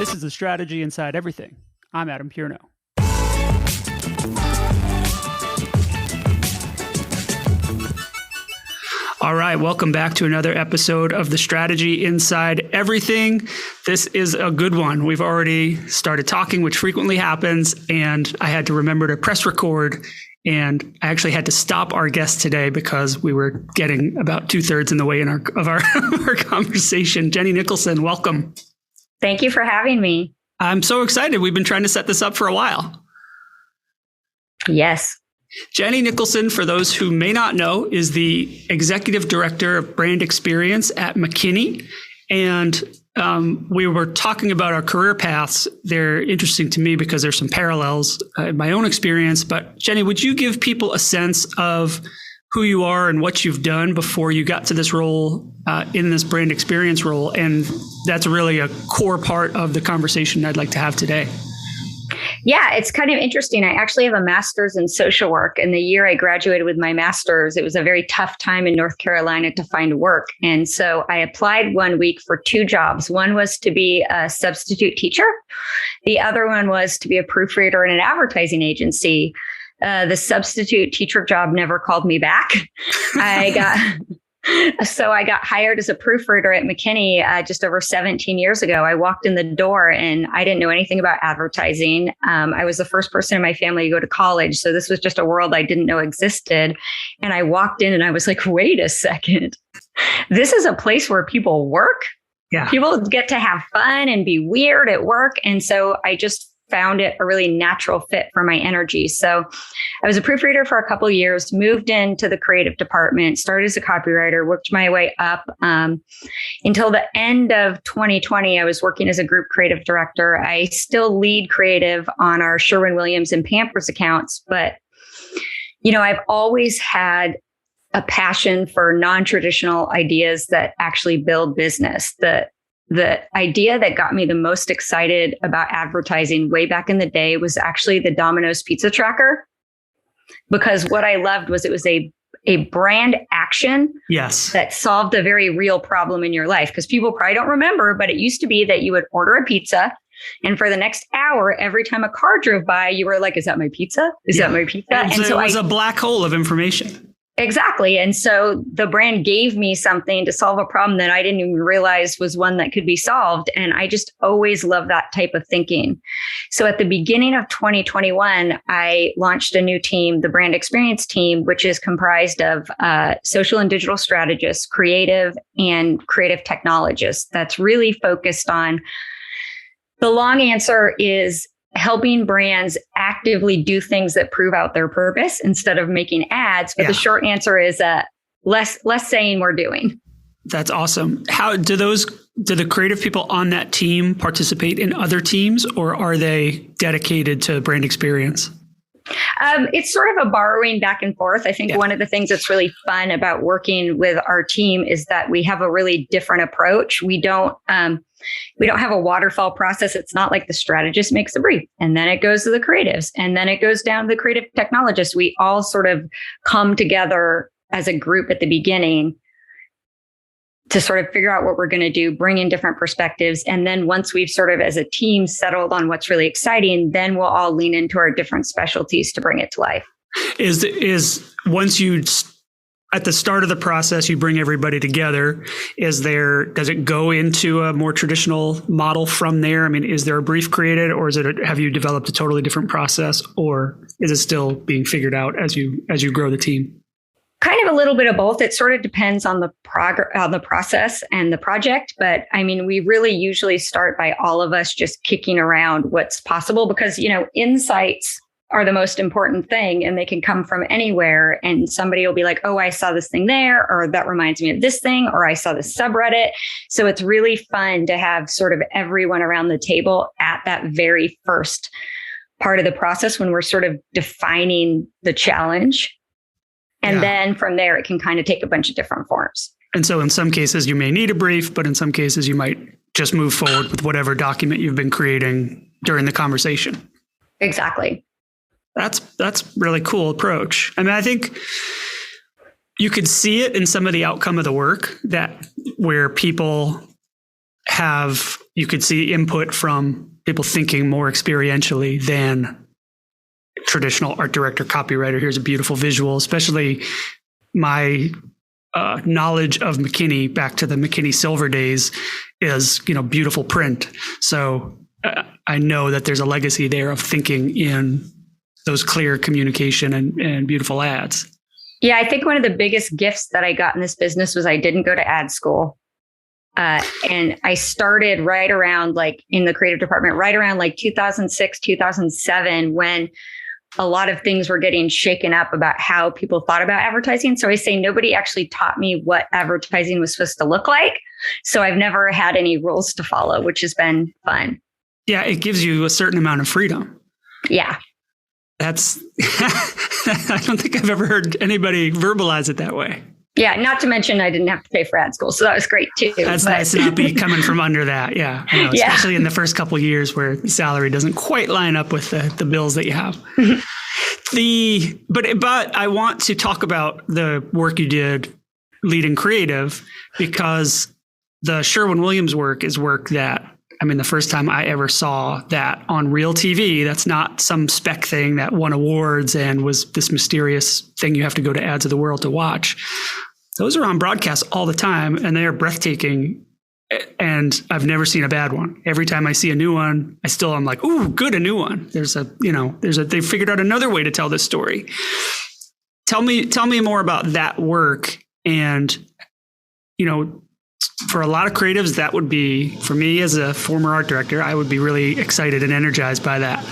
This is the strategy inside everything. I'm Adam Pierno. All right, welcome back to another episode of the Strategy Inside Everything. This is a good one. We've already started talking, which frequently happens, and I had to remember to press record, and I actually had to stop our guest today because we were getting about 2/3 in the way of our conversation. Jenny Nicholson, welcome. Thank you for having me. I'm so excited. We've been trying to set this up for a while. Yes. Jenny Nicholson, for those who may not know, is the Executive Director of Brand Experience at McKinney. And we were talking about our career paths. They're interesting to me because there's some parallels in my own experience. But Jenny, would you give people a sense of who you are and what you've done before you got to this role in this brand experience role? And that's really a core part of the conversation I'd like to have today. Yeah, it's kind of interesting. I actually have a master's in social work. And the year I graduated with my master's, it was a very tough time in North Carolina to find work. And so I applied one week for 2 jobs. One was to be a substitute teacher. The other one was to be a proofreader in an advertising agency. The substitute teacher job never called me back. So I got hired as a proofreader at McKinney just over 17 years ago. I walked in the door and I didn't know anything about advertising. I was the first person in my family to go to college. So this was just a world I didn't know existed. And I walked in and I was like, wait a second. This is a place where people work. Yeah. People get to have fun and be weird at work. And so I just found it a really natural fit for my energy. So I was a proofreader for a couple of years, moved into the creative department, started as a copywriter, worked my way up until the end of 2020. I was working as a group creative director. I still lead creative on our Sherwin-Williams and Pampers accounts, but I've always had a passion for non-traditional ideas that actually build business. The idea that got me the most excited about advertising way back in the day was actually the Domino's pizza tracker, because what I loved was it was a brand action that solved a very real problem in your life. Because people probably don't remember, but it used to be that you would order a pizza, and for the next hour, every time a car drove by, you were like, is that my pizza? Is that my pizza? And so it was a black hole of information. Exactly. And so the brand gave me something to solve a problem that I didn't even realize was one that could be solved. And I just always love that type of thinking. So at the beginning of 2021, I launched a new team, the brand experience team, which is comprised of social and digital strategists, creative and creative technologists. That's really focused on, the long answer is helping brands actively do things that prove out their purpose instead of making ads. But the short answer is less saying, more doing. That's awesome. How do the creative people on that team participate in other teams, or are they dedicated to brand experience? It's sort of a borrowing back and forth. I think one of the things that's really fun about working with our team is that we have a really different approach. We don't have a waterfall process. It's not like the strategist makes a brief and then it goes to the creatives and then it goes down to the creative technologists. We all sort of come together as a group at the beginning to sort of figure out what we're going to do, bring in different perspectives. And then once we've sort of as a team settled on what's really exciting, then we'll all lean into our different specialties to bring it to life. Is once you, at the start of the process, you bring everybody together, does it go into a more traditional model from there? I mean, is there a brief created, or have you developed a totally different process, or is it still being figured out as you grow the team? Kind of a little bit of both. It sort of depends on the process and the project. But I mean, we really usually start by all of us just kicking around what's possible, because, insights are the most important thing and they can come from anywhere. And somebody will be like, oh, I saw this thing there, or that reminds me of this thing, or I saw this subreddit. So it's really fun to have sort of everyone around the table at that very first part of the process when we're sort of defining the challenge. And then from there, it can kind of take a bunch of different forms. And so in some cases, you may need a brief, but in some cases, you might just move forward with whatever document you've been creating during the conversation. Exactly. That's really cool approach. I mean, I think you could see it in some of the outcome of the work, that where people have you could see input from people thinking more experientially than traditional art director, copywriter. Here's a beautiful visual, especially my knowledge of McKinney back to the McKinney Silver days is, beautiful print. So I know that there's a legacy there of thinking in those clear communication and beautiful ads. Yeah, I think one of the biggest gifts that I got in this business was I didn't go to ad school. And I started right around in the creative department, right around 2006, 2007, when a lot of things were getting shaken up about how people thought about advertising. So I say nobody actually taught me what advertising was supposed to look like. So I've never had any rules to follow, which has been fun. Yeah, it gives you a certain amount of freedom. Yeah. That's, I don't think I've ever heard anybody verbalize it that way. Yeah, not to mention I didn't have to pay for ad school, so that was great too. That's nice to not be coming from under that. Yeah, I know, especially in the first couple of years where the salary doesn't quite line up with the bills that you have. But I want to talk about the work you did leading creative, because the Sherwin-Williams work is work that, the first time I ever saw that on real TV, that's not some spec thing that won awards and was this mysterious thing you have to go to Ads of the World to watch. Those are on broadcast all the time, and they are breathtaking. And I've never seen a bad one. Every time I see a new one, I'm like, ooh, good, a new one. They figured out another way to tell this story. Tell me more about that work. And, for a lot of creatives, that would be, for me as a former art director, I would be really excited and energized by that.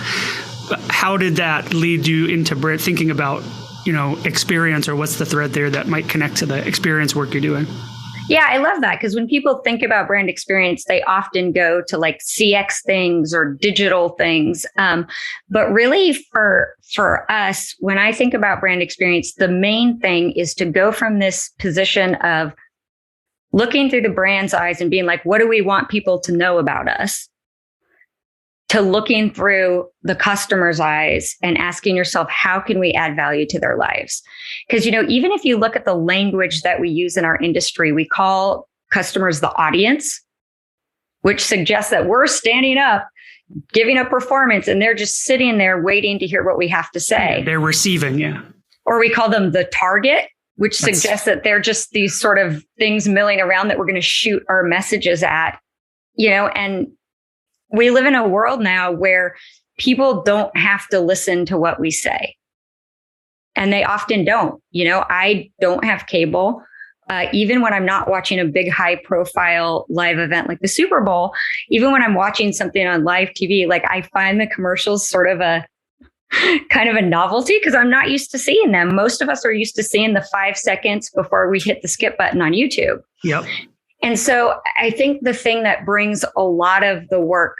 But how did that lead you into thinking about, experience, or what's the thread there that might connect to the experience work you're doing? Yeah, I love that, because when people think about brand experience, they often go to CX things or digital things. But really for us, when I think about brand experience, the main thing is to go from this position of looking through the brand's eyes and being like, what do we want people to know about us? To looking through the customer's eyes and asking yourself, how can we add value to their lives? Because, even if you look at the language that we use in our industry, we call customers the audience, which suggests that we're standing up, giving a performance, and they're just sitting there waiting to hear what we have to say. They're receiving, yeah. Or we call them the target, which suggests that they're just these sort of things milling around that we're going to shoot our messages at, and we live in a world now where people don't have to listen to what we say. And they often don't. I don't have cable. Even when I'm not watching a big high profile live event like the Super Bowl, even when I'm watching something on live TV, I find the commercials sort of a kind of a novelty, because I'm not used to seeing them. Most of us are used to seeing the 5 seconds before we hit the skip button on YouTube. Yep. And so I think the thing that brings a lot of the work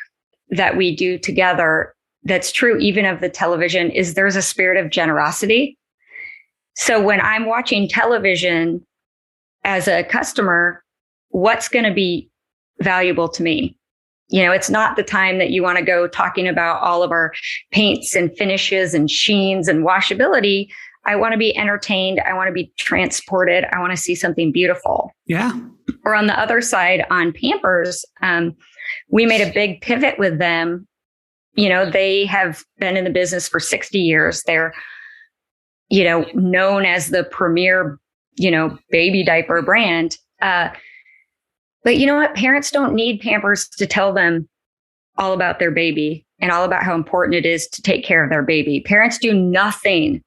that we do together, that's true even of the television, is there's a spirit of generosity. So when I'm watching television as a customer, what's going to be valuable to me? It's not the time that you want to go talking about all of our paints and finishes and sheens and washability. I want to be entertained. I want to be transported. I want to see something beautiful. Yeah. Or on the other side, on Pampers, we made a big pivot with them. They have been in the business for 60 years. They're, known as the premier, baby diaper brand. But you know what? Parents don't need Pampers to tell them all about their baby and all about how important it is to take care of their baby. Parents do nothing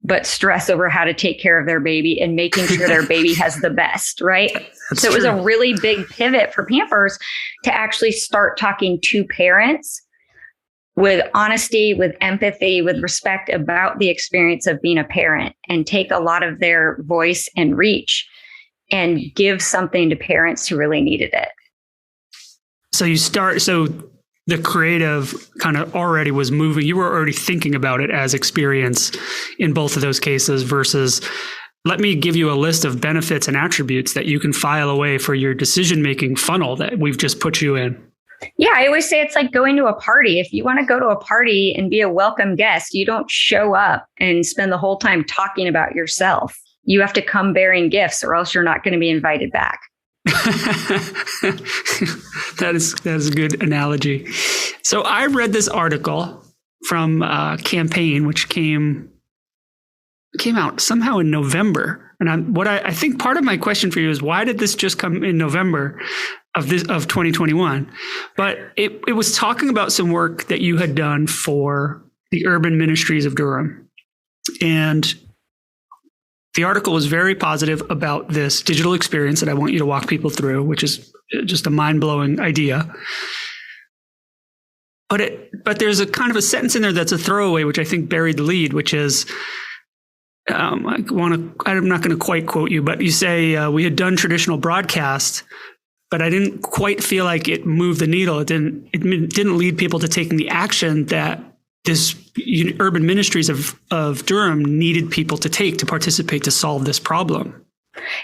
but stress over how to take care of their baby and making sure their baby has the best, right? That's so it was true. a really big pivot for Pampers to actually start talking to parents with honesty, with empathy, with respect about the experience of being a parent, and take a lot of their voice and reach and give something to parents who really needed it. So the creative kind of already was moving. You were already thinking about it as experience in both of those cases, versus let me give you a list of benefits and attributes that you can file away for your decision-making funnel that we've just put you in. Yeah, I always say it's like going to a party. If you want to go to a party and be a welcome guest, you don't show up and spend the whole time talking about yourself. You have to come bearing gifts, or else you're not going to be invited back. That is a good analogy. So I read this article from Campaign, which came out somehow in November. And I think part of my question for you is, why did this just come in November of 2021? But it was talking about some work that you had done for the Urban Ministries of Durham. And the article was very positive about this digital experience that I want you to walk people through, which is just a mind-blowing idea. But there's a kind of a sentence in there that's a throwaway, which I think buried the lead, which is, I'm not going to quite quote you, but you say, we had done traditional broadcast, but I didn't quite feel like it moved the needle. It didn't lead people to taking the action that this Urban Ministries of Durham needed people to take to participate to solve this problem.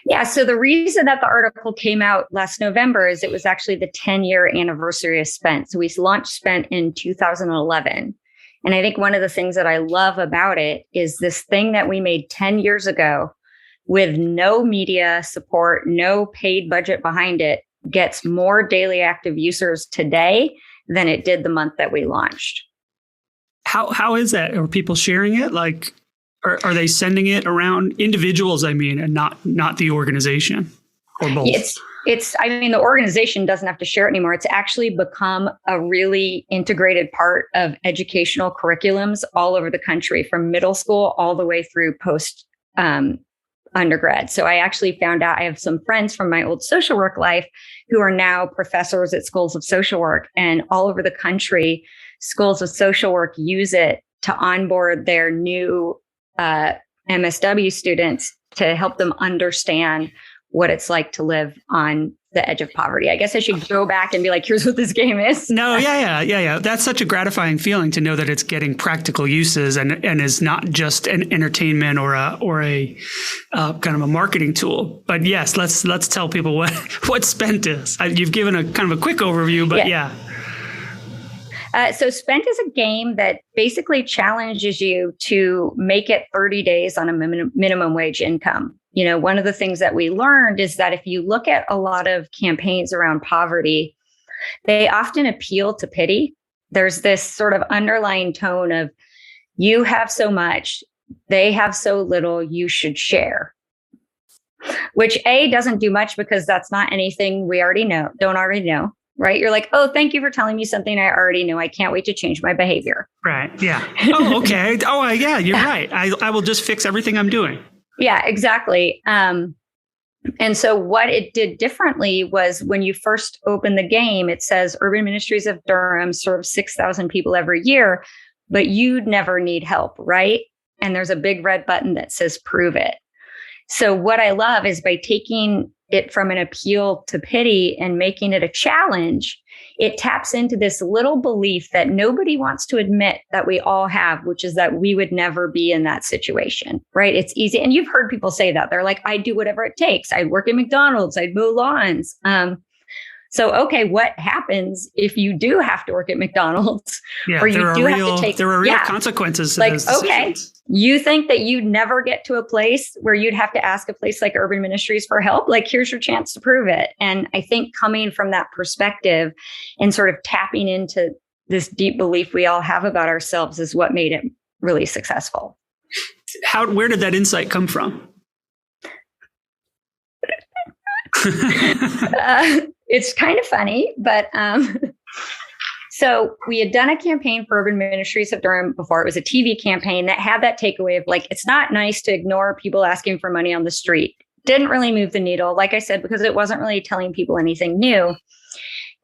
Yeah. So the reason that the article came out last November is it was actually the 10-year anniversary of Spent. So we launched Spent in 2011. And I think one of the things that I love about it is this thing that we made 10 years ago with no media support, no paid budget behind it, gets more daily active users today than it did the month that we launched. How is that? Are people sharing it? Like, are they sending it around individuals? I mean, and not the organization, or both? The organization doesn't have to share it anymore. It's actually become a really integrated part of educational curriculums all over the country, from middle school all the way through post undergrad. So I actually found out I have some friends from my old social work life who are now professors at schools of social work, and all over the country, schools of social work use it to onboard their new MSW students to help them understand what it's like to live on the edge of poverty. I guess I should go back and be like, here's what this game is. No, yeah. That's such a gratifying feeling to know that it's getting practical uses and is not just an entertainment or a kind of a marketing tool. But yes, let's tell people what Spent is. You've given a kind of a quick overview, but yeah. So Spent is a game that basically challenges you to make it 30 days on a minimum wage income. You know, one of the things that we learned is that if you look at a lot of campaigns around poverty, they often appeal to pity. There's this sort of underlying tone of, you have so much, they have so little, you should share. Which doesn't do much, because that's not anything we don't already know. Right? You're like, oh, thank you for telling me something I already know. I can't wait to change my behavior. Right. Yeah. Oh, okay. Oh, yeah, you're right. I will just fix everything I'm doing. Yeah, exactly. And so what it did differently was, when you first open the game, it says Urban Ministries of Durham serves 6,000 people every year, but you'd never need help, right? And there's a big red button that says prove it. So what I love is, by taking it from an appeal to pity and making it a challenge, it taps into this little belief that nobody wants to admit that we all have, which is that we would never be in that situation, right? It's easy. And you've heard people say that. They're like, I'd do whatever it takes. I'd work at McDonald's. I'd mow lawns. So, okay, what happens if you do have to work at McDonald's? Yeah, or you have to take, there are real consequences to those decisions. Okay, you think that you'd never get to a place where you'd have to ask a place like Urban Ministries for help? Like, here's your chance to prove it. And I think coming from that perspective and sort of tapping into this deep belief we all have about ourselves is what made it really successful. Where did that insight come from? It's kind of funny, but so we had done a campaign for Urban Ministries of Durham before. It was a TV campaign that had that takeaway of, like, it's not nice to ignore people asking for money on the street. Didn't really move the needle, like I said, because it wasn't really telling people anything new.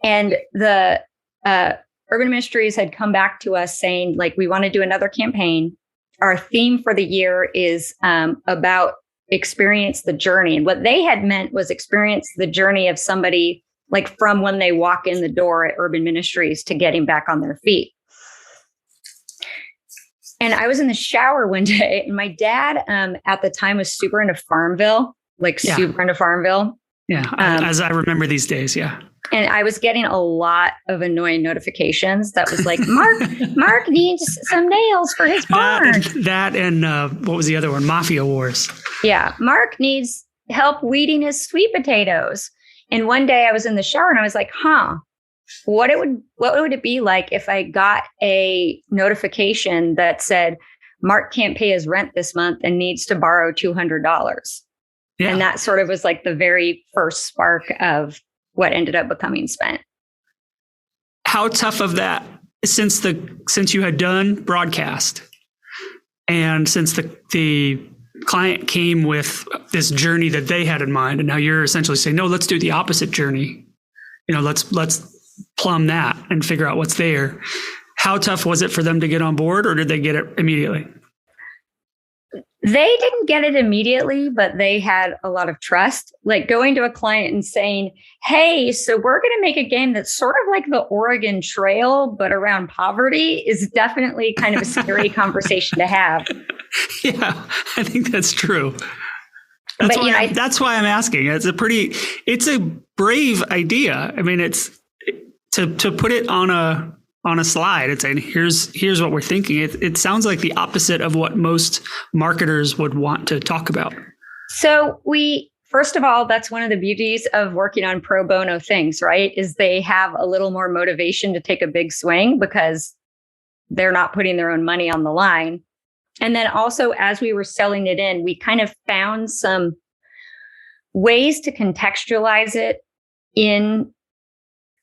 And the Urban Ministries had come back to us saying, like, we want to do another campaign. Our theme for the year is about experience the journey. And what they had meant was experience the journey of somebody, like, from when they walk in the door at Urban Ministries to getting back on their feet. And I was in the shower one day, and my dad at the time was super into Farmville, super into Farmville. Yeah, as I remember these days, yeah. And I was getting a lot of annoying notifications that was like, Mark needs some nails for his barn. That and what was the other one? Mafia Wars. Yeah, Mark needs help weeding his sweet potatoes. And one day I was in the shower and I was like, what would it be like if I got a notification that said, Mark can't pay his rent this month and needs to borrow $200. Yeah. And that sort of was like the very first spark of what ended up becoming Spent. How tough of that since you had done broadcast and since the client came with this journey that they had in mind, and now you're essentially saying, no, let's do the opposite journey. Let's plumb that and figure out what's there. How tough was it for them to get on board, or did they get it immediately? They didn't get it immediately, but they had a lot of trust. Like going to a client and saying, hey, so we're going to make a game that's sort of like the Oregon Trail, but around poverty, is definitely kind of a scary conversation to have. Yeah, I think that's true. That's why I'm asking. It's a brave idea. I mean, it's to put it on a slide and saying, here's what we're thinking. It sounds like the opposite of what most marketers would want to talk about. So first of all, that's one of the beauties of working on pro bono things, right? Is they have a little more motivation to take a big swing because they're not putting their own money on the line. And then also, as we were selling it in, we kind of found some ways to contextualize it in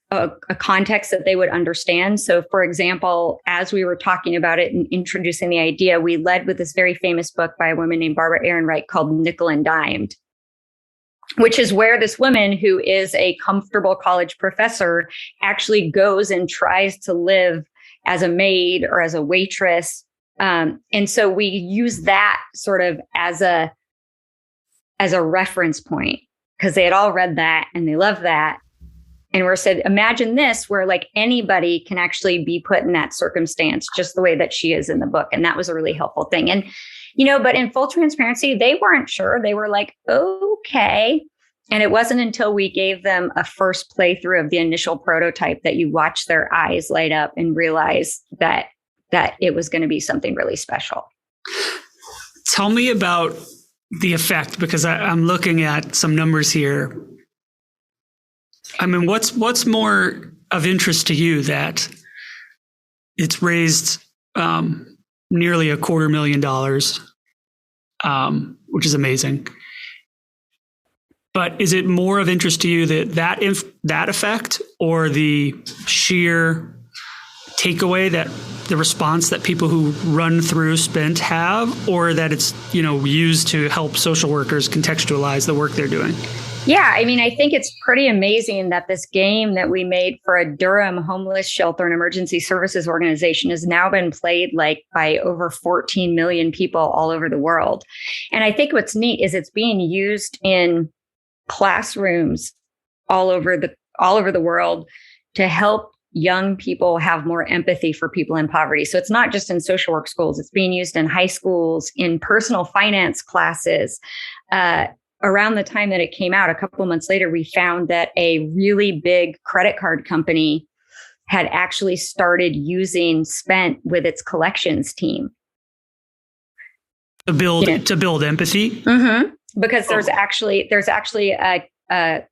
a context that they would understand. So, for example, as we were talking about it and introducing the idea, we led with this very famous book by a woman named Barbara Ehrenreich called Nickel and Dimed, which is where this woman, who is a comfortable college professor, actually goes and tries to live as a maid or as a waitress. And so we use that sort of as a reference point because they had all read that and they loved that. And we're said, imagine this, where like anybody can actually be put in that circumstance, just the way that she is in the book. And that was a really helpful thing. And, but in full transparency, they weren't sure. They were like, okay. And it wasn't until we gave them a first playthrough of the initial prototype that you watch their eyes light up and realize that it was going to be something really special. Tell me about the effect, because I'm looking at some numbers here. I mean, what's more of interest to you that it's raised nearly $250,000, which is amazing. But is it more of interest to you that effect, or the sheer takeaway that the response that people who run through Spent have, or that it's used to help social workers contextualize the work they're doing? Yeah, I mean, I think it's pretty amazing that this game that we made for a Durham homeless shelter and emergency services organization has now been played by over 14 million people all over the world. And I think what's neat is it's being used in classrooms all over the world to help young people have more empathy for people in poverty. So it's not just in social work schools, it's being used in high schools, in personal finance classes. Around the time that it came out, a couple of months later, we found that a really big credit card company had actually started using Spent with its collections team. To build empathy? Mm-hmm. Because there's actually a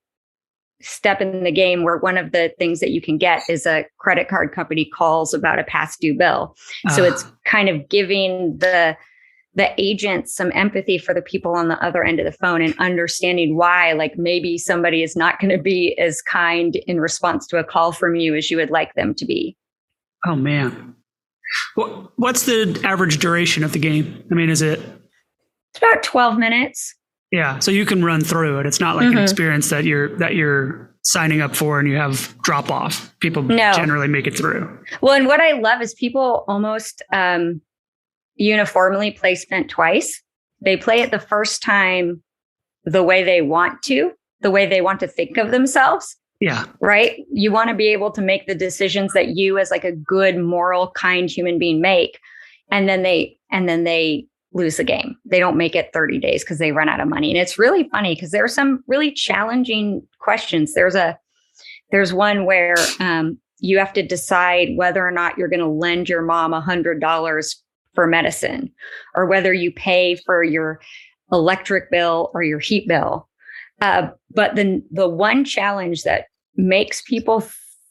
step in the game where one of the things that you can get is a credit card company calls about a past due bill. So it's kind of giving the agent some empathy for the people on the other end of the phone and understanding why, maybe somebody is not going to be as kind in response to a call from you as you would like them to be. Oh, man. What's the average duration of the game? I mean, it's about 12 minutes. Yeah. So you can run through it. It's not like an experience that you're signing up for and you have drop off. People generally make it through. Well, and what I love is people almost, uniformly play Spent twice. They play it the first time the way they want to think of themselves. Yeah. Right. You want to be able to make the decisions that you as a good, moral, kind human being make. And then they lose the game. They don't make it 30 days because they run out of money. And it's really funny because there are some really challenging questions. There's one where you have to decide whether or not you're going to lend your mom $100 for medicine, or whether you pay for your electric bill or your heat bill. But the one challenge that makes people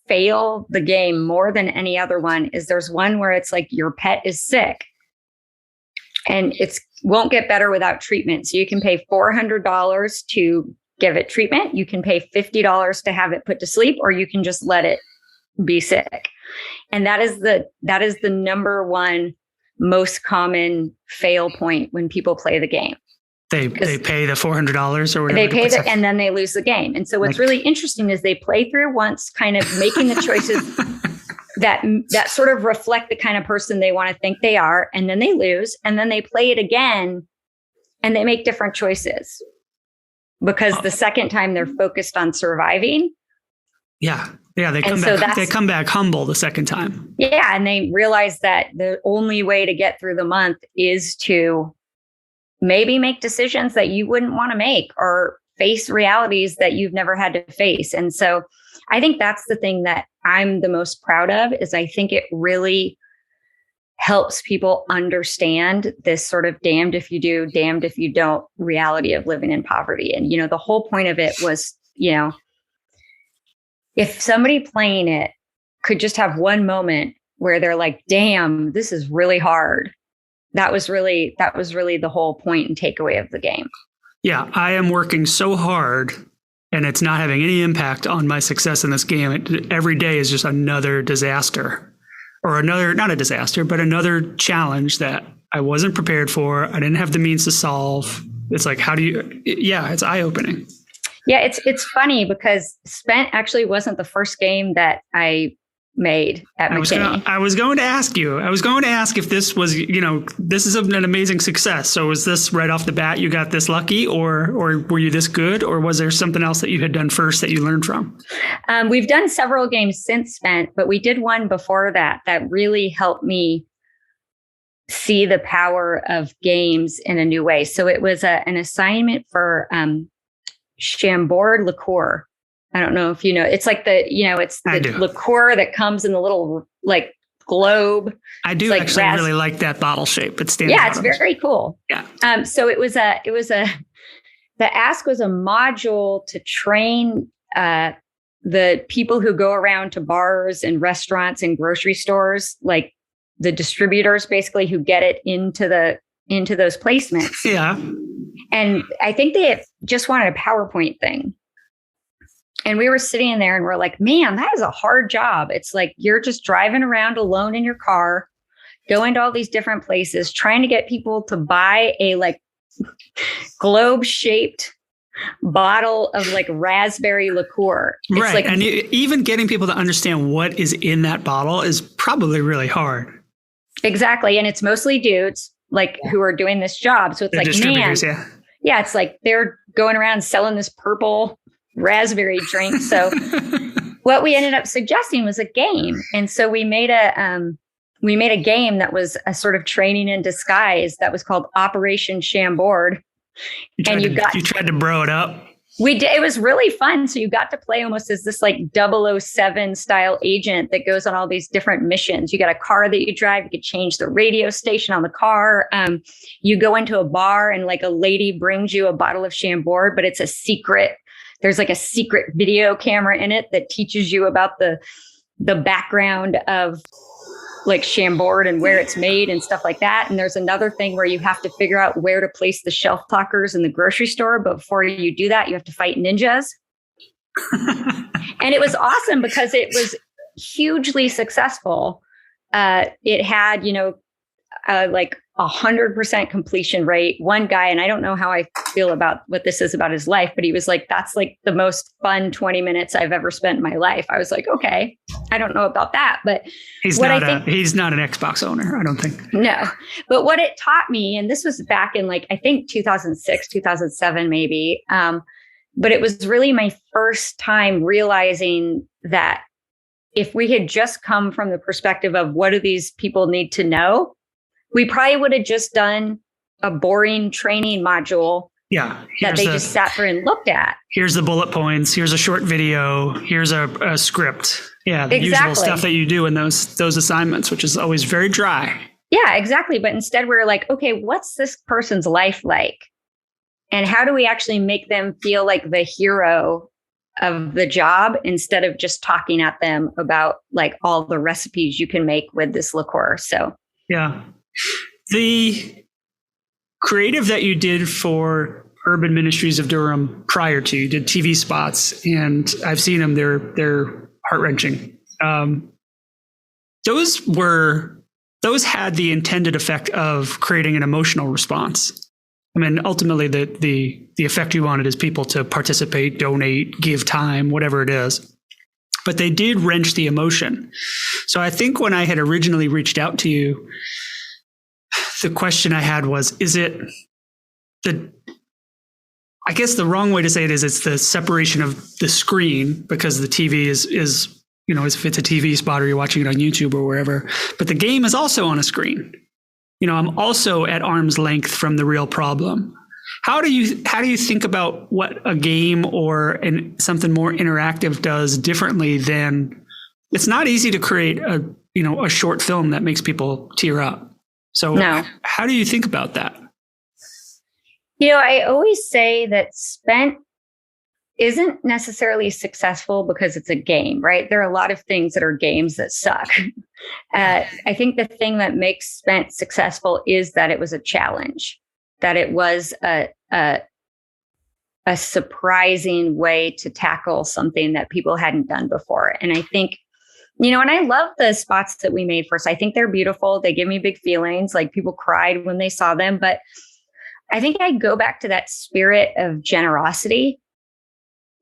fail the game more than any other one is there's one where it's like your pet is sick and it won't get better without treatment. So you can pay $400 to give it treatment. You can pay $50 to have it put to sleep, or you can just let it be sick. And that is the number one most common fail point when people play the game. They pay the $400 or whatever. They pay and then they lose the game. And so what's really interesting is they play through once, kind of making the choices that sort of reflect the kind of person they want to think they are. And then they lose, and then they play it again and they make different choices because the second time they're focused on surviving. Yeah. Yeah. They come back humble the second time. Yeah. And they realize that the only way to get through the month is to maybe make decisions that you wouldn't want to make or face realities that you've never had to face. And so I think that's the thing that I'm the most proud of, is I think it really helps people understand this sort of damned if you do, damned if you don't reality of living in poverty. And, the whole point of it was, if somebody playing it could just have one moment where they're like, damn, this is really hard. That was really the whole point and takeaway of the game. Yeah, I am working so hard and it's not having any impact on my success in this game. Every day is just another disaster, or not a disaster, but another challenge that I wasn't prepared for. I didn't have the means to solve. It's like, it's eye-opening. Yeah, it's funny because Spent actually wasn't the first game that I made at McKinney. I was going to ask you. I was going to ask if this was, this is an amazing success. So was this right off the bat, you got this lucky, or were you this good, or was there something else that you had done first that you learned from? We've done several games since Spent, but we did one before that really helped me see the power of games in a new way. So it was an assignment for Chambord liqueur. I don't know if you know. It's like it's the liqueur that comes in the little like globe. I do actually really like that bottle shape. It stands out. Yeah, it's very cool. Yeah. So the ask was a module to train the people who go around to bars and restaurants and grocery stores, like the distributors basically who get it into those placements. Yeah. And I think they just wanted a PowerPoint thing. And we were sitting in there and we're like, man, that is a hard job. It's like you're just driving around alone in your car, going to all these different places, trying to get people to buy a like globe shaped bottle of like raspberry liqueur. It's right. Like, and even getting people to understand what is in that bottle is probably really hard. Exactly. And it's mostly dudes like who are doing this job. So it's like, man, yeah, it's like they're going around selling this purple raspberry drink. So what we ended up suggesting was a game. And so we made a game that was a sort of training in disguise that was called Operation Chambord. You tried to bro it up. We did. It was really fun. So you got to play almost as this like 007 style agent that goes on all these different missions. You got a car that you drive. You could change the radio station on the car. You go into a bar and like a lady brings you a bottle of Chambord, but it's a secret. There's like a secret video camera in it that teaches you about the background of like Chambord and where it's made and stuff like that. And there's another thing where you have to figure out where to place the shelf talkers in the grocery store. But before you do that, you have to fight ninjas. And it was awesome because it was hugely successful. It had, like 100% completion rate. One guy, and I don't know how I feel about what this is about his life, but he was like, that's like the most fun 20 minutes I've ever spent in my life. I was like, okay, I don't know about that, but he's not an Xbox owner, I don't think. No, but what it taught me, and this was back in like, I think 2006, 2007, maybe. But it was really my first time realizing that if we had just come from the perspective of what do these people need to know, we probably would have just done a boring training module that they just sat there and looked at. Here's the bullet points. Here's a short video. Here's a script. Yeah, the usual stuff that you do in those assignments, which is always very dry. Yeah, exactly. But instead we're like, okay, what's this person's life like? And how do we actually make them feel like the hero of the job instead of just talking at them about like all the recipes you can make with this liqueur. So yeah, the creative that you did for Urban Ministries of Durham prior to, you did TV spots, and I've seen them. They're heart-wrenching. Those had the intended effect of creating an emotional response. I mean, ultimately, the effect you wanted is people to participate, donate, give time, whatever it is. But they did wrench the emotion. So I think when I had originally reached out to you, the question I had was, is it I guess the wrong way to say it is it's the separation of the screen, because the TV is if it's a TV spot or you're watching it on YouTube or wherever, but the game is also on a screen. I'm also at arm's length from the real problem. How do you think about what a game or something more interactive does differently than, it's not easy to create a short film that makes people tear up. So no. How do you think about that? I always say that Spent isn't necessarily successful because it's a game, right? There are a lot of things that are games that suck. I think the thing that makes Spent successful is that it was a challenge, that it was a surprising way to tackle something that people hadn't done before. And I think, and I love the spots that we made first. I think they're beautiful. They give me big feelings. Like people cried when they saw them. But I think I go back to that spirit of generosity.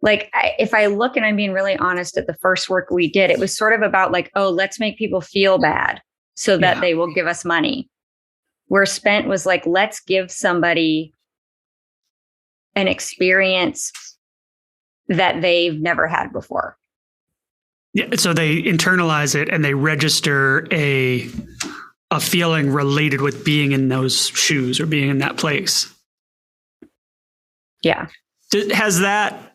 Like if I look, and I'm being really honest, at the first work we did, it was sort of about like, oh, let's make people feel bad so that they will give us money. Where Spent was like, let's give somebody an experience that they've never had before. Yeah, so they internalize it and they register a feeling related with being in those shoes or being in that place. Yeah. Has that,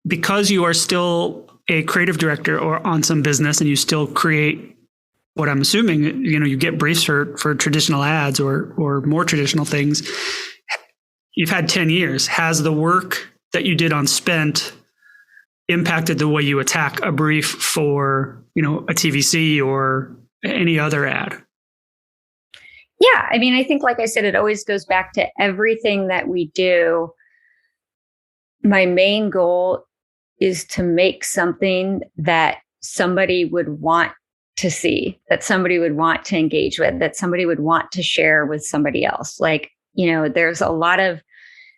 because you are still a creative director or on some business and you still create what I'm assuming, you get briefs for traditional ads or more traditional things. You've had 10 years. Has the work that you did on Spent impacted the way you attack a brief for, a TVC or any other ad? Yeah. I mean, I think, like I said, it always goes back to everything that we do. My main goal is to make something that somebody would want to see, that somebody would want to engage with, that somebody would want to share with somebody else. Like, there's a lot of,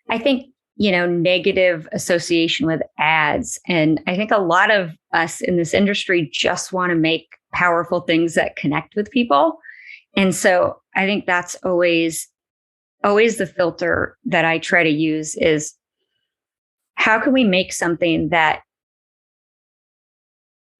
I think, negative association with ads. And I think a lot of us in this industry just want to make powerful things that connect with people. And so I think that's always the filter that I try to use is, how can we make something that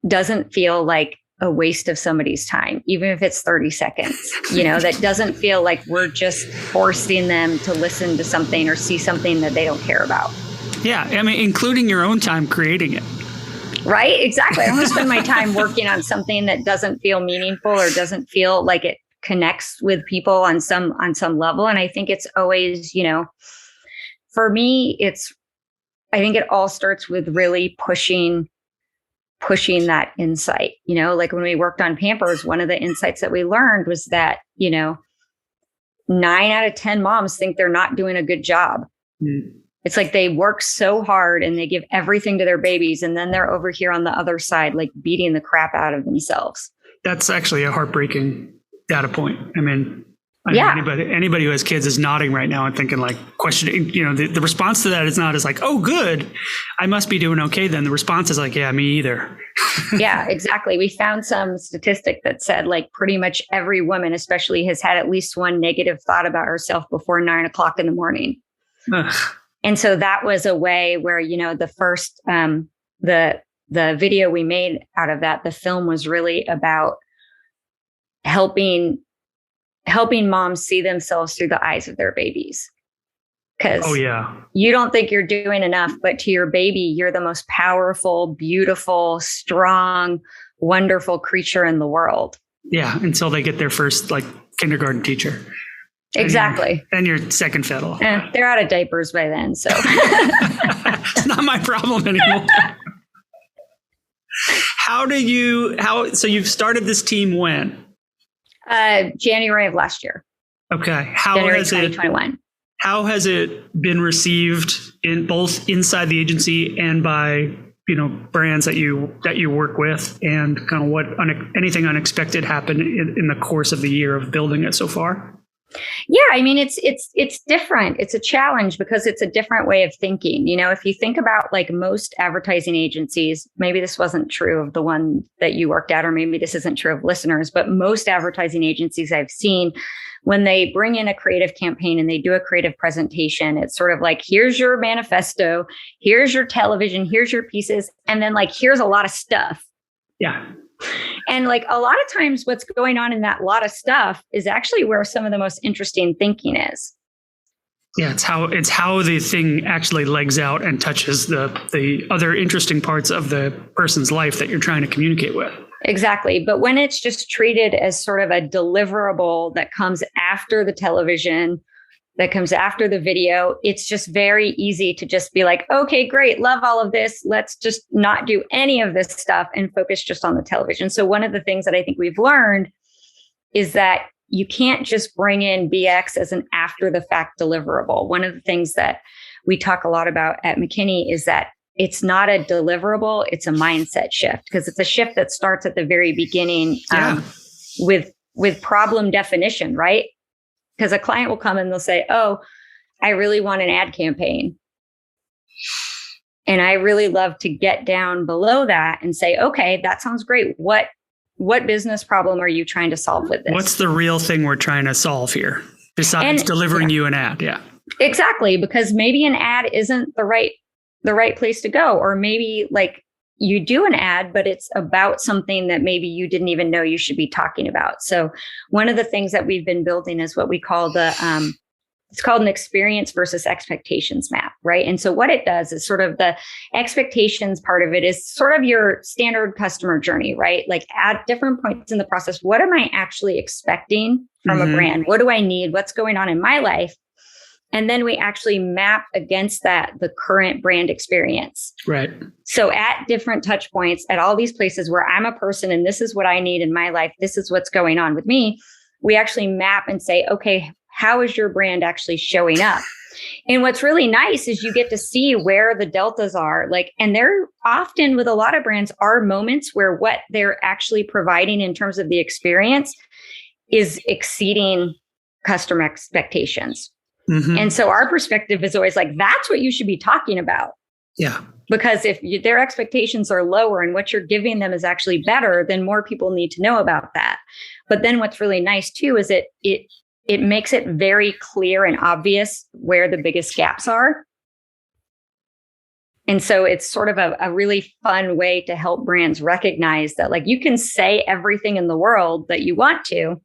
doesn't feel like a waste of somebody's time, even if it's 30 seconds, that doesn't feel like we're just forcing them to listen to something or see something that they don't care about. Yeah. I mean, including your own time creating it. Right? Exactly. I don't want to spend my time working on something that doesn't feel meaningful or doesn't feel like it connects with people on some level. And I think it's always, for me, I think it all starts with really pushing that insight, like when we worked on Pampers, one of the insights that we learned was that, 9 out of 10 moms think they're not doing a good job. Mm. It's like they work so hard and they give everything to their babies. And then they're over here on the other side, like beating the crap out of themselves. That's actually a heartbreaking data point. I mean, yeah. Anybody who has kids is nodding right now and thinking, like, questioning, the response to that is not as like, oh, good, I must be doing okay then. The response is like, yeah, me either. Yeah, exactly. We found some statistic that said like pretty much every woman especially has had at least one negative thought about herself before 9 o'clock in the morning. Ugh. And so that was a way where, the first, the video we made out of that, the film was really about helping moms see themselves through the eyes of their babies. Because you don't think you're doing enough, but to your baby, you're the most powerful, beautiful, strong, wonderful creature in the world. Yeah, until they get their first kindergarten teacher. Exactly. And your second fiddle. They're out of diapers by then, so. It's not my problem anymore. So you've started this team when? January of last year. Okay. January 2021. How has it been received in both inside the agency and by, brands that you work with, and kind of what anything unexpected happened in the course of the year of building it so far? Yeah, I mean, it's different. It's a challenge because it's a different way of thinking. If you think about like most advertising agencies, maybe this wasn't true of the one that you worked at, or maybe this isn't true of listeners, but most advertising agencies I've seen, when they bring in a creative campaign and they do a creative presentation, it's sort of like, here's your manifesto, here's your television, here's your pieces, and then like, here's a lot of stuff. Yeah. And like a lot of times what's going on in that lot of stuff is actually where some of the most interesting thinking is. Yeah, it's how the thing actually legs out and touches the other interesting parts of the person's life that you're trying to communicate with. Exactly. But when it's just treated as sort of a deliverable that comes after the television, that comes after the video, it's just very easy to just be like, okay, great, love all of this. Let's just not do any of this stuff and focus just on the television. So one of the things that I think we've learned is that you can't just bring in BX as an after the fact deliverable. One of the things that we talk a lot about at McKinney is that it's not a deliverable, it's a mindset shift, because it's a shift that starts at the very beginning with problem definition, right? Because a client will come and they'll say, oh, I really want an ad campaign. And I really love to get down below that and say, okay, that sounds great. What business problem are you trying to solve with this? What's the real thing we're trying to solve here besides delivering you an ad? Yeah, exactly. Because maybe an ad isn't the right place to go. Or maybe like you do an ad, but it's about something that maybe you didn't even know you should be talking about. So one of the things that we've been building is what we call it's called an experience versus expectations map, right? And so what it does is sort of the expectations part of it is sort of your standard customer journey, right? Like at different points in the process, what am I actually expecting from a brand? What do I need? What's going on in my life? And then we actually map against that the current brand experience. Right. So at different touch points, at all these places where I'm a person and this is what I need in my life, this is what's going on with me, we actually map and say, okay, how is your brand actually showing up? And what's really nice is you get to see where the deltas are. Like, and there often with a lot of brands are moments where what they're actually providing in terms of the experience is exceeding customer expectations. And so our perspective is always like, that's what you should be talking about. Yeah. Because if their expectations are lower and what you're giving them is actually better, then more people need to know about that. But then what's really nice too is it makes it very clear and obvious where the biggest gaps are. And so it's sort of a really fun way to help brands recognize that like you can say everything in the world that you want to,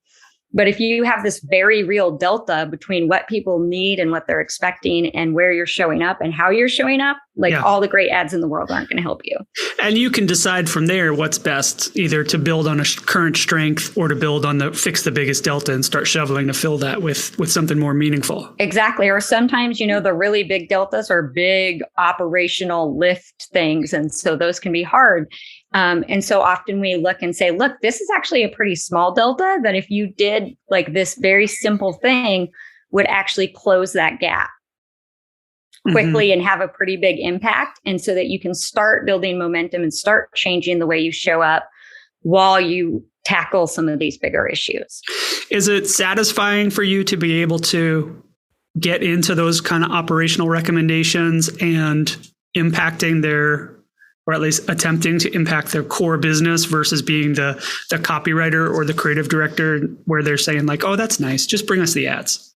but if you have this very real delta between what people need and what they're expecting and where you're showing up and how you're showing up, like all the great ads in the world aren't going to help you. And you can decide from there what's best, either to build on a current strength or to build on fix the biggest delta and start shoveling to fill that with something more meaningful. Exactly. Or sometimes, the really big deltas are big operational lift things. And so those can be hard. And so often we look and say, look, this is actually a pretty small delta that if you did like this very simple thing would actually close that gap quickly and have a pretty big impact. And so that you can start building momentum and start changing the way you show up while you tackle some of these bigger issues. Is it satisfying for you to be able to get into those kind of operational recommendations and impacting or at least attempting to impact their core business versus being the copywriter or the creative director where they're saying like, oh, that's nice, just bring us the ads?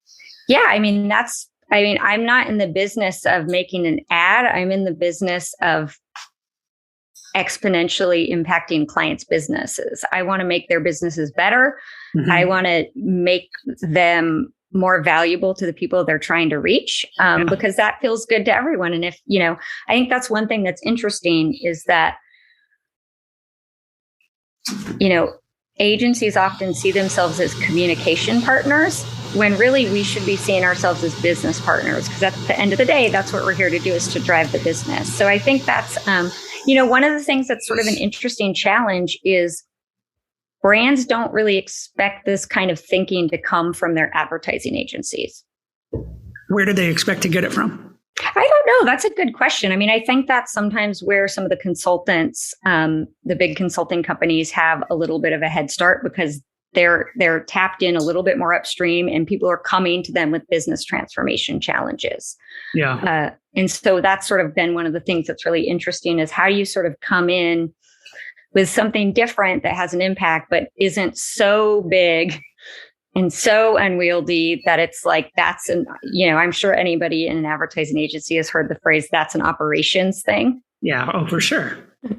Yeah, I'm not in the business of making an ad. I'm in the business of exponentially impacting clients' businesses. I want to make their businesses better. I want to make them more valuable to the people they're trying to reach, because that feels good to everyone. And if, I think that's one thing that's interesting is that, agencies often see themselves as communication partners when really we should be seeing ourselves as business partners, because at the end of the day, that's what we're here to do, is to drive the business. So I think that's, One of the things that's sort of an interesting challenge is brands don't really expect this kind of thinking to come from their advertising agencies. Where do they expect to get it from? I don't know. That's a good question. I mean, I think that's sometimes where some of the consultants, the big consulting companies, have a little bit of a head start because they're tapped in a little bit more upstream, and people are coming to them with business transformation challenges. Yeah. And so that's sort of been one of the things that's really interesting is how do you sort of come in with something different that has an impact, but isn't so big and so unwieldy that it's like, I'm sure anybody in an advertising agency has heard the phrase, that's an operations thing. Yeah. Oh, for sure.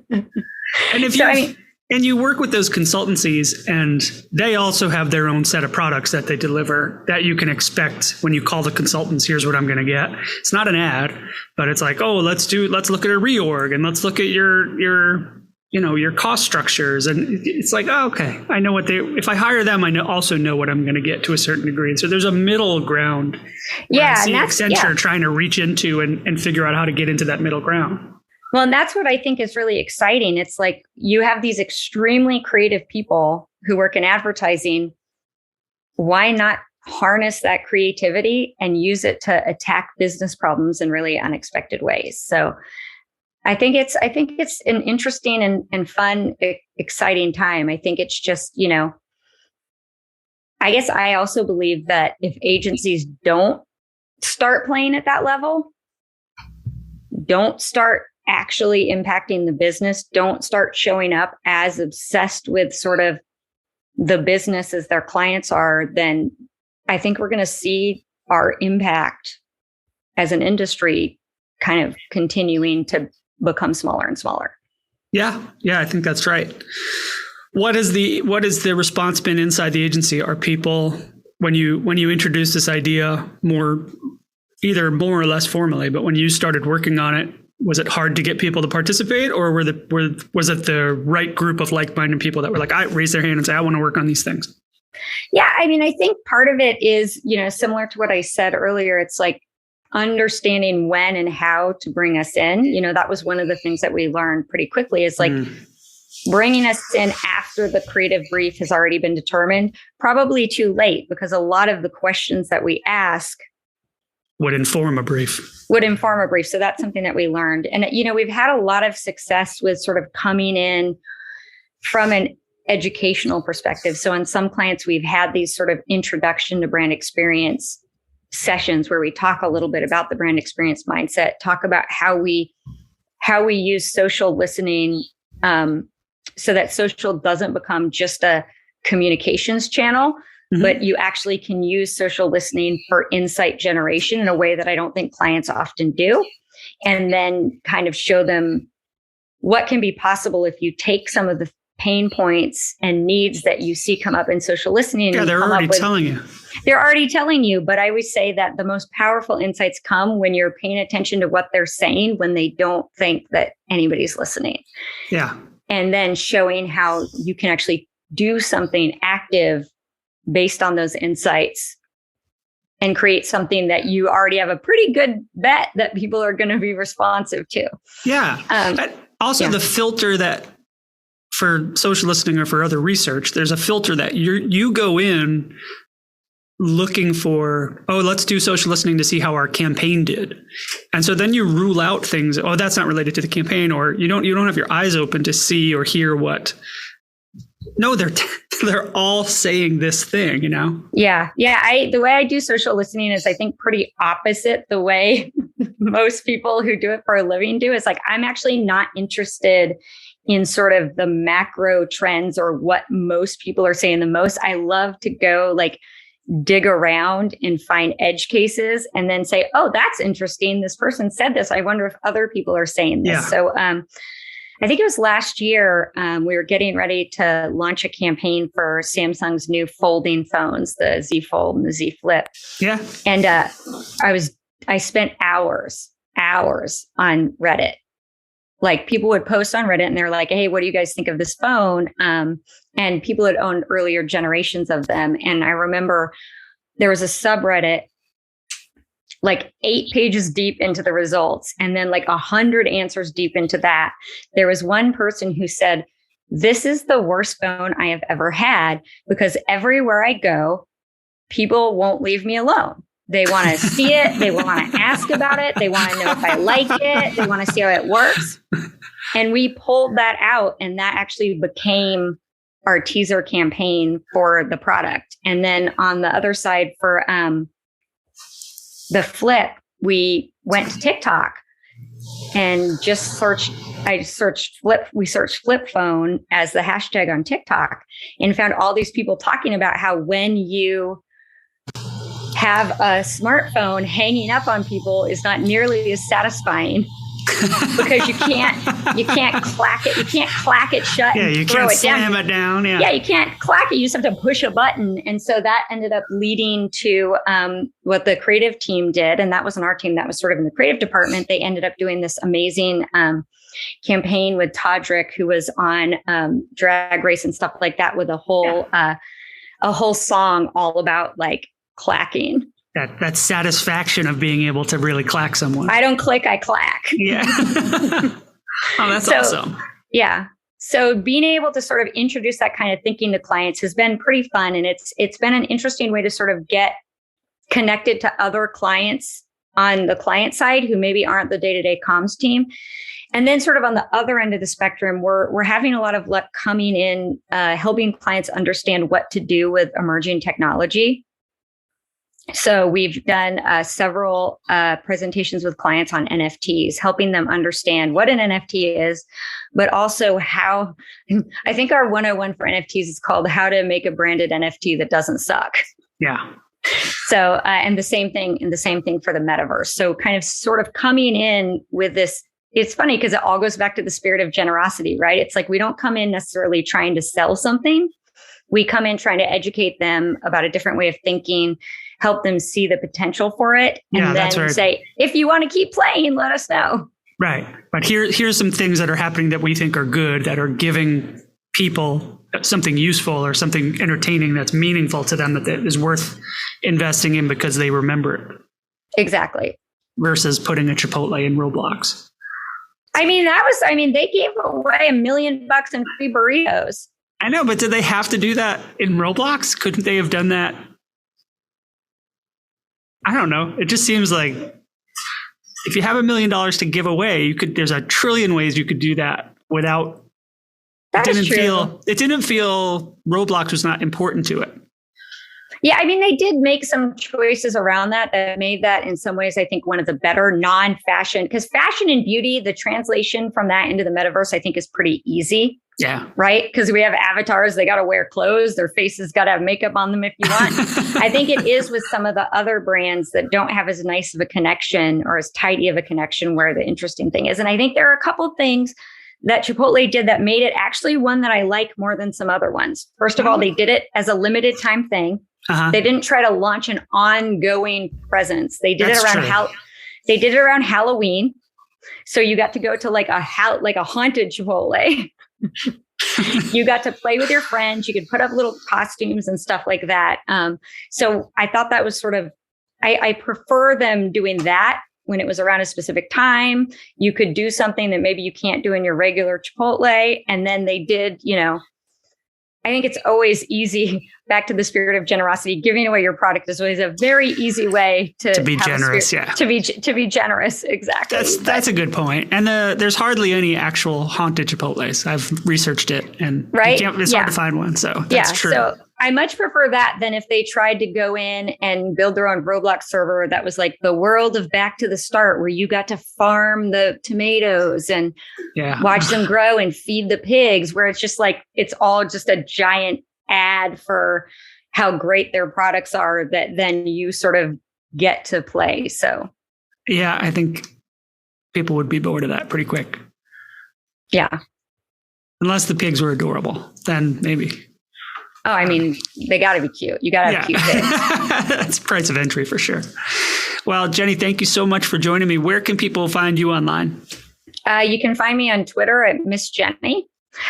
And and you work with those consultancies, and they also have their own set of products that they deliver that you can expect when you call the consultants. Here's what I'm going to get. It's not an ad, but it's like, oh, let's look at a reorg, and let's look at your cost structures. And it's like, oh, okay, I know if I hire them, I also know what I'm going to get to a certain degree. And so there's a middle ground. Yeah. I see Accenture trying to reach into and figure out how to get into that middle ground. Well, and that's what I think is really exciting. It's like you have these extremely creative people who work in advertising. Why not harness that creativity and use it to attack business problems in really unexpected ways? So I think it's an interesting and fun, exciting time. I think it's just, I guess I also believe that if agencies don't start playing at that level, don't start actually impacting the business, don't start showing up as obsessed with sort of the business as their clients are, then I think we're going to see our impact as an industry kind of continuing to become smaller and smaller. Yeah, I think that's right. What is the response been inside the agency? Are people, when you introduced this idea either more or less formally, but when you started working on it, was it hard to get people to participate, or was it the right group of like-minded people that were like, I raise their hand and say, I want to work on these things? Yeah, I mean, I think part of it is, similar to what I said earlier. It's like understanding when and how to bring us in. That was one of the things that we learned pretty quickly is like bringing us in after the creative brief has already been determined, probably too late, because a lot of the questions that we ask would inform a brief. So that's something that we learned. And, we've had a lot of success with sort of coming in from an educational perspective. So in some clients, we've had these sort of introduction to brand experience sessions where we talk a little bit about the brand experience mindset, talk about how we use social listening so that social doesn't become just a communications channel, but you actually can use social listening for insight generation in a way that I don't think clients often do. And then kind of show them what can be possible if you take some of the pain points and needs that you see come up in social listening. Yeah, they're already telling you. They're already telling you. But I always say that the most powerful insights come when you're paying attention to what they're saying, when they don't think that anybody's listening. Yeah. And then showing how you can actually do something active based on those insights and create something that you already have a pretty good bet that people are going to be responsive to. Yeah. The filter that for social listening or for other research, there's a filter that you go in looking for, let's do social listening to see how our campaign did. And so then you rule out things, that's not related to the campaign, or you don't have your eyes open to see or hear what. No, they're all saying this thing, Yeah. The way I do social listening is, I think, pretty opposite the way most people who do it for a living do. It's like, I'm actually not interested in sort of the macro trends or what most people are saying the most. I love to go dig around and find edge cases and then say, that's interesting. This person said this. I wonder if other people are saying this. Yeah. So, I think it was last year, we were getting ready to launch a campaign for Samsung's new folding phones, the Z Fold and the Z Flip. Yeah. And I spent hours on Reddit. Like, people would post on Reddit and they're like, hey, what do you guys think of this phone? And people had owned earlier generations of them. And I remember there was a subreddit like 8 pages deep into the results and then like 100 answers deep into that, there was one person who said, "This is the worst phone I have ever had because everywhere I go, people won't leave me alone. They want to see it. They want to ask about it. They want to know if I like it. They want to see how it works." And we pulled that out, and that actually became our teaser campaign for the product. And then on the other side for the flip, we went to TikTok and just searched. I searched flip. We searched flip phone as the hashtag on TikTok and found all these people talking about how when you have a smartphone hanging up on people is not nearly as satisfying because you can't clack it. You can't clack it shut. Yeah, you can't slam it down. Yeah, you can't clack it. You just have to push a button. And so that ended up leading to what the creative team did. And that wasn't our team. That was sort of in the creative department. They ended up doing this amazing campaign with Todrick, who was on Drag Race and stuff like that, with a whole song all about like clacking. That satisfaction of being able to really clack someone. I don't click, I clack. Yeah. Oh, that's awesome. Yeah. So being able to sort of introduce that kind of thinking to clients has been pretty fun. And it's been an interesting way to sort of get connected to other clients on the client side who maybe aren't the day-to-day comms team. And then sort of on the other end of the spectrum, we're having a lot of luck coming in, helping clients understand what to do with emerging technology. So we've done several presentations with clients on NFTs, helping them understand what an NFT is, but also how, I think our 101 for NFTs is called How to Make a Branded NFT That Doesn't Suck. Yeah. So, and the same thing for the metaverse. So kind of sort of coming in with this, it's funny because it all goes back to the spirit of generosity, right? It's like we don't come in necessarily trying to sell something. We come in trying to educate them about a different way of thinking, help them see the potential for it, and then say, if you want to keep playing, let us know. Right. But here's some things that are happening that we think are good, that are giving people something useful or something entertaining that's meaningful to them, that is worth investing in because they remember it. Exactly. Versus putting a Chipotle in Roblox. I mean, they gave away $1 million in free burritos. I know, but did they have to do that in Roblox? Couldn't they have done that? I don't know. It just seems like if you have $1 million to give away, there's a trillion ways you could do that without. It didn't feel Roblox was not important to it. Yeah, I mean, they did make some choices around that made that in some ways, I think, one of the better non-fashion, because fashion and beauty, the translation from that into the metaverse, I think is pretty easy. Yeah. Right. Because we have avatars. They got to wear clothes. Their faces got to have makeup on them if you want. I think it is with some of the other brands that don't have as nice of a connection or as tidy of a connection where the interesting thing is. And I think there are a couple things that Chipotle did that made it actually one that I like more than some other ones. First of all, they did it as a limited time thing. Uh-huh. They didn't try to launch an ongoing presence. They did it around Halloween. So you got to go to like a haunted Chipotle. You got to play with your friends. You could put up little costumes and stuff like that. So I thought that was sort of, I prefer them doing that when it was around a specific time. You could do something that maybe you can't do in your regular Chipotle. And then they did, I think it's always easy, back to the spirit of generosity. Giving away your product is always a very easy way to be generous. Yeah. To be generous. Exactly. That's a good point. And there's hardly any actual haunted Chipotles. I've researched it, and it's hard to find one. So that's true. So I much prefer that than if they tried to go in and build their own Roblox server that was like the world of Back to the Start, where you got to farm the tomatoes and watch them grow and feed the pigs, where it's just like, it's all just a giant ad for how great their products are that then you sort of get to play. So, yeah, I think people would be bored of that pretty quick. Yeah. Unless the pigs were adorable, then maybe. Oh, I mean, they got to be cute. You got to have cute pigs. That's price of entry for sure. Well, Jenny, thank you so much for joining me. Where can people find you online? You can find me on Twitter at Miss Jenny.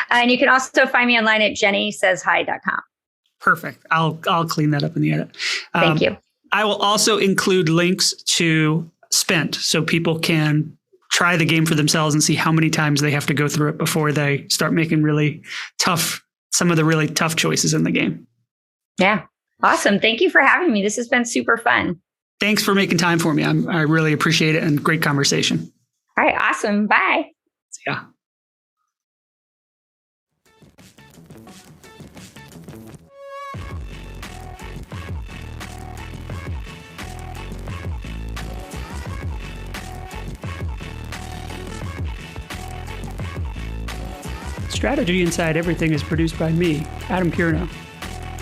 And you can also find me online at jennysayshi.com. Perfect. I'll clean that up in the edit. Thank you. I will also include links to Spent so people can try the game for themselves and see how many times they have to go through it before they start making some of the really tough choices in the game. Yeah. Awesome. Thank you for having me. This has been super fun. Thanks for making time for me. I really appreciate it, and great conversation. All right. Awesome. Bye. Yeah. Strategy Inside Everything is produced by me, Adam Pierno.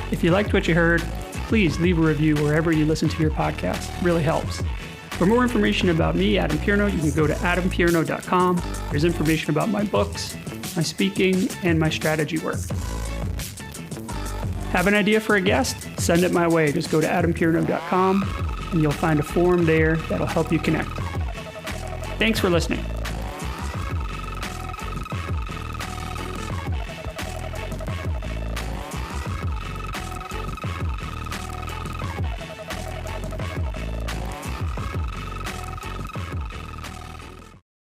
If you liked what you heard, please leave a review wherever you listen to your podcast. It really helps. For more information about me, Adam Pierno, you can go to Headliner.app. There's information about my books, my speaking, and my strategy work. Have an idea for a guest? Send it my way. Just go to Headliner.app and you'll find a form there that'll help you connect. Thanks for listening.